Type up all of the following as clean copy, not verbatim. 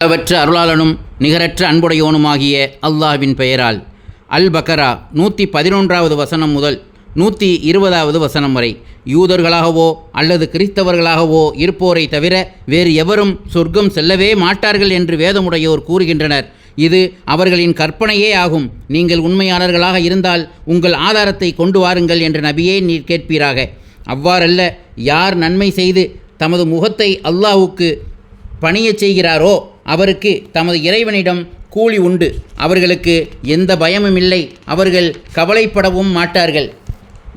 அளவற்ற அருளாளனும் நிகரற்ற அன்புடையோனுமாகிய அல்லாஹ்வின் பெயரால். அல் பக்கரா 111வது வசனம் முதல் 120வது வசனம் வரை. யூதர்களாகவோ அல்லது கிறிஸ்தவர்களாகவோ இருப்போரை தவிர வேறு எவரும் சொர்க்கம் செல்லவே மாட்டார்கள் என்று வேதமுடையோர் கூறுகின்றனர். இது அவர்களின் கற்பனையே ஆகும். நீங்கள் உண்மையாளர்களாக இருந்தால் உங்கள் ஆதாரத்தை கொண்டு வாருங்கள் என்று நபியே நீர் கேட்பீராக. அவ்வாறல்ல, யார் நன்மை செய்து தமது முகத்தை அல்லாஹ்வுக்கு பணியச் செய்கிறாரோ அவருக்கு தமது இறைவனிடம் கூலி உண்டு. அவர்களுக்கு எந்த பயமும் இல்லை, அவர்கள் கவலைப்படவும் மாட்டார்கள்.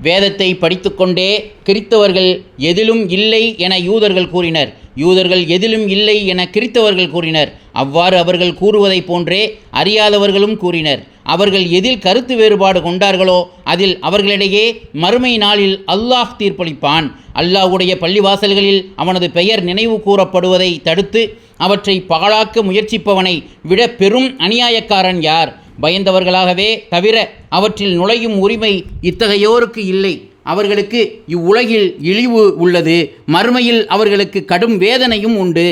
வேதத்தை படித்துக்கொண்டே கிறித்தவர்கள் எதிலும் இல்லை என யூதர்கள் கூறினர். யூதர்கள் எதிலும் இல்லை என கிறித்தவர்கள் கூறினர். அவ்வாறு அவர்கள் கூறுவதை போன்றே அறியாதவர்களும் கூறினர். அவர்கள் எதில் கருத்து வேறுபாடு கொண்டார்களோ அதில் அவர்களிடையே மறுமை நாளில் அல்லாஹ் தீர்ப்பளிப்பான். அல்லாஹ்வுடைய பள்ளிவாசல்களில் அவனது பெயர் நினைவு கூறப்படுவதை தடுத்து அவற்றை பாழாக்க முயற்சிப்பவனை விட பெரும் அநியாயக்காரன் யார்? பயந்தவர்களாகவே தவிர அவற்றில் நுழையும் உரிமை இத்தகையோருக்கு இல்லை. அவர்களுக்கு இவ்வுலகில் இழிவு உள்ளது, மறுமையில் அவர்களுக்கு கடும் வேதனையும் உண்டு.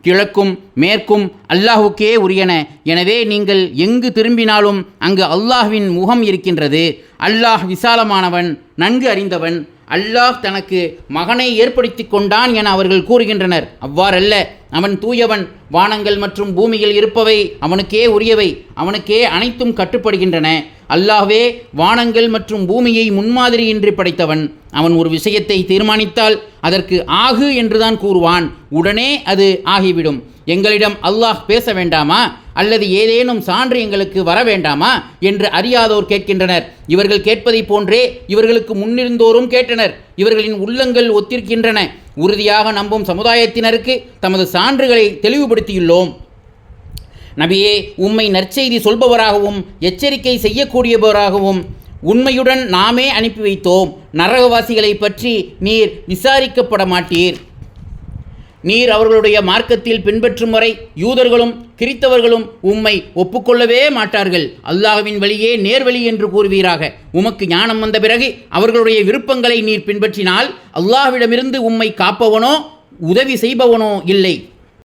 கிழக்கும் மேற்கும் அல்லாஹுக்கே உரியன. எனவே நீங்கள் எங்கு திரும்பினாலும் அங்கு அல்லாஹ்வின் முகம் இருக்கின்றது. அல்லாஹ் விசாலமானவன், நன்கு அறிந்தவன். அல்லாஹ் தனக்கு மகனை ஏற்படுத்தி கொண்டான் என அவர்கள் கூறுகின்றனர். அவ்வாறல்ல, அவன் தூயவன். வானங்கள் மற்றும் பூமியில் இருப்பவை அவனுக்கே உரியவை. அவனுக்கே அனைத்தும் கட்டுப்படுகின்றன. அல்லாஹ்வே வானங்கள் மற்றும் பூமியை முன்மாதிரியின்றி படைத்தவன். அவன் ஒரு விஷயத்தை தீர்மானித்தால் அதற்கு ஆகு என்றுதான் கூறுவான். உடனே அது ஆகிவிடும். எங்களிடம் அல்லாஹ் பேச வேண்டாமா அல்லது ஏதேனும் சான்று எங்களுக்கு வர வேண்டாமா என்று அறியாதோர் கேட்கின்றனர். இவர்கள் கேட்பதை போன்றே இவர்களுக்கு முன்னிருந்தோரும் கேட்டனர். இவர்களின் உள்ளங்கள் ஒத்திருக்கின்றன. உறுதியாக நம்பும் சமுதாயத்தினருக்கு தமது சான்றுகளை தெளிவுபடுத்தியுள்ளோம். நபியே, உம்மை நற்செய்தி சொல்பவராகவும் எச்சரிக்கை செய்யக்கூடியவராகவும் உண்மையுடன் நாமே அனுப்பி வைத்தோம். நரகவாசிகளை பற்றி நீர் விசாரிக்கப்பட மாட்டீர். நீர் அவர்களுடைய மார்க்கத்தில் பின்பற்றும் வரை யூதர்களும் கிறித்தவர்களும் உம்மை ஒப்புக்கொள்ளவே மாட்டார்கள். அல்லாஹ்வின் வழியே நேர்வழி என்று கூறுவீராக. உமக்கு ஞானம் வந்த பிறகு அவர்களுடைய விருப்பங்களை நீர் பின்பற்றினால் அல்லாஹ்விடமிருந்து உம்மை காப்பவனோ உதவி செய்பவனோ இல்லை.